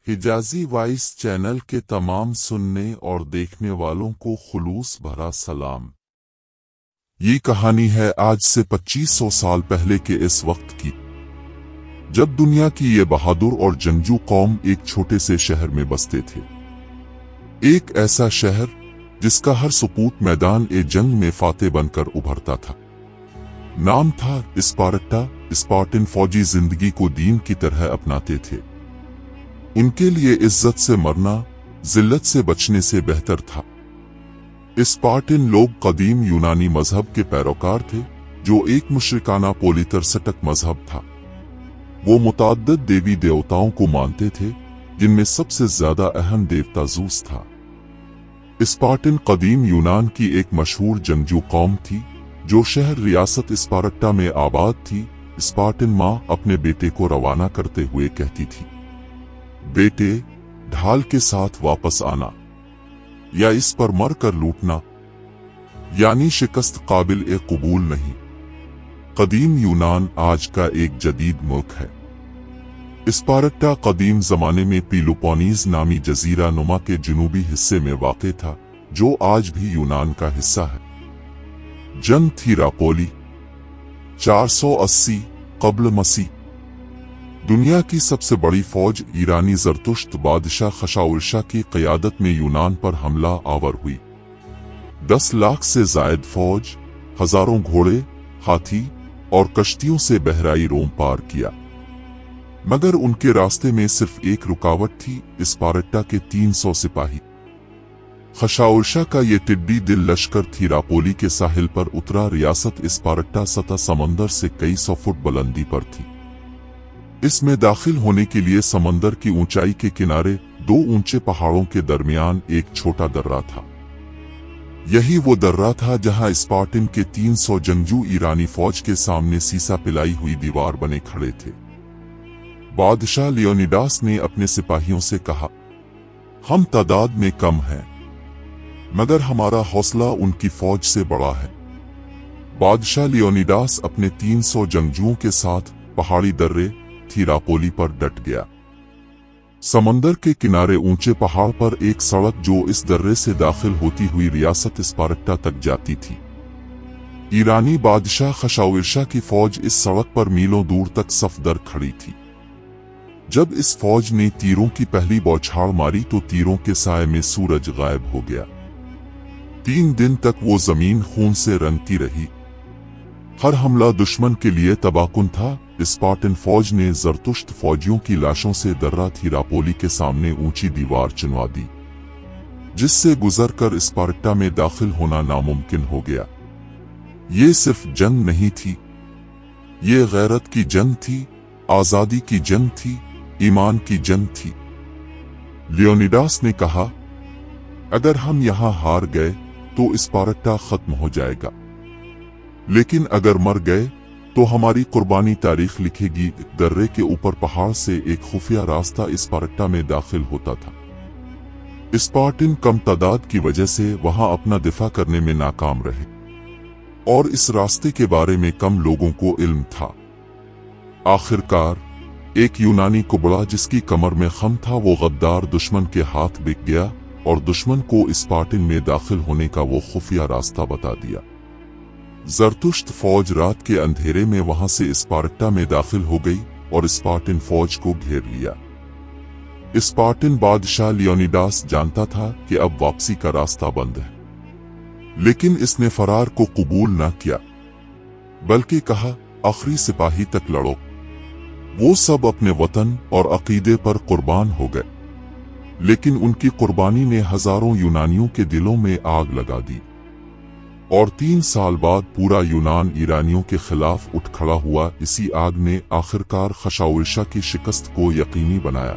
हिजाज़ी voice channel के तमाम सुनने और देखने वालों को खुलूस भरा सलाम। ये कहानी है आज से 2500 साल पहले के इस वक्त की, जब दुनिया की ये बहादुर और जंगजू कौम एक छोटे से शहर में बसते थे। एक ऐसा शहर जिसका हर सपूत मैदान ए जंग में फाते बनकर उभरता था। नाम था स्पार्टा। स्पार्टन फौजी जिंदगी को दीन की तरह अपनाते थे। उनके लिए इज्जत से मरना जिल्लत से बचने से बेहतर था। स्पार्टन लोग कदीम यूनानी मजहब के पैरोकार थे, जो एक मुशरिकाना पोलितरसटक मजहब था। वो मुताद्दद देवी देवताओं को मानते थे, जिनमें सबसे ज्यादा अहम देवता ज़ूस था। स्पार्टन कदीम यूनान की एक मशहूर जंगजू कौम थी, जो शहर रियासत स्पार्टा में आबाद थी। स्पार्टन माँ अपने बेटे को रवाना करते हुए कहती थी, बेटे, ढाल के साथ वापस आना या इस पर मर कर लूटना, यानी शिकस्त काबिल ए कबूल नहीं। कदीम यूनान आज का एक जदीद मुल्क है। स्पार्टा कदीम जमाने में पेलोपोनीज नामी जजीरा नुमा के जनूबी हिस्से में वाक़ था, जो आज भी यूनान का हिस्सा है। जंग थीरापोली 480 क़ब्ल मसीह। दुनिया की सबसे बड़ी फौज ईरानी ज़रतुश्त बादशाह खशाउर्शा की क़यादत में यूनान पर हमला आवर हुई। 10 लाख से ज़ायद फौज, हजारों घोड़े, हाथी और कश्तियों से बहराई रोम पार किया। मगर उनके रास्ते में सिर्फ एक रुकावट थी, स्पार्टा के 300 सिपाही। खशाउर्शा का ये टिड्डी दिल लश्कर थीरापोली के साहिल पर उतरा। रियासत स्पार्टा सतह समंदर से कई सौ फुट बुलंदी पर थी। इसमें दाखिल होने के लिए समंदर की ऊंचाई के किनारे 2 ऊंचे पहाड़ों के दरमियान एक छोटा दर्रा था। यही वो दर्रा था जहां स्पार्टन के 300 जंगजू ईरानी फौज के सामने सीसा पिलाई हुई दीवार बने खड़े थे। बादशाह लियोनिडास ने अपने सिपाहियों से कहा, हम तादाद में कम हैं, मगर हमारा हौसला उनकी फौज से बड़ा है। बादशाह लियोनिडास अपने 300 जंगजुओं के साथ पहाड़ी दर्रे थीरापोली पर डट गया। समंदर के किनारे ऊंचे पहाड़ पर एक सड़क जो इस दर्रे से दाखिल होती हुई रियासत स्पार्टा तक जाती थी। ईरानी बादशाह खशाउर्शा की फौज इस सड़क पर मीलों दूर तक सफदर खड़ी थी। जब इस फौज ने तीरों की पहली बौछार मारी तो तीरों के साए में सूरज गायब हो गया। 3 दिन तक वो जमीन खून से रंगती रही। हर हमला दुश्मन के लिए तबाहकुन था। स्पार्टन फौज ने ज़रतुश्त फौजियों की लाशों से दर्रा थीरापोली के सामने ऊंची दीवार चुनवा दी, जिससे गुजरकर स्पार्टा में दाखिल होना नामुमकिन हो गया। ये सिर्फ जंग नहीं थी, ये गैरत की जंग थी, आजादी की जंग थी, ईमान की जंग थी। लियोनिडास ने कहा, अगर हम यहां हार गए तो स्पार्टा खत्म हो जाएगा, लेकिन अगर मर गए तो हमारी कुर्बानी तारीख लिखेगी। दर्रे के ऊपर पहाड़ से एक खुफिया रास्ता स्पार्टा में दाखिल होता था। स्पार्टन कम तादाद की वजह से वहां अपना दिफा करने में नाकाम रहे, और इस रास्ते के बारे में कम लोगों को इल्म था। आखिरकार एक यूनानी कुबड़ा जिसकी कमर में खम था, वो गद्दार दुश्मन के हाथ बिक गया और दुश्मन को स्पार्टन में दाखिल होने का वो खुफिया रास्ता बता दिया। ज़रतुश्त फौज रात के अंधेरे में वहां से स्पार्टा में दाखिल हो गई और स्पार्टन फौज को घेर लिया। स्पार्टन बादशाह लियोनिडास जानता था कि अब वापसी का रास्ता बंद है, लेकिन इसने फरार को कबूल न किया, बल्कि कहा, आखिरी सिपाही तक लड़ो। वो सब अपने वतन और अकीदे पर कुर्बान हो गए, लेकिन उनकी कुर्बानी ने हजारों यूनानियों के दिलों में आग लगा दी, और 3 साल बाद पूरा यूनान ईरानियों के खिलाफ उठ खड़ा हुआ। इसी आग ने आखिरकार खशाउर्शा की शिकस्त को यकीनी बनाया।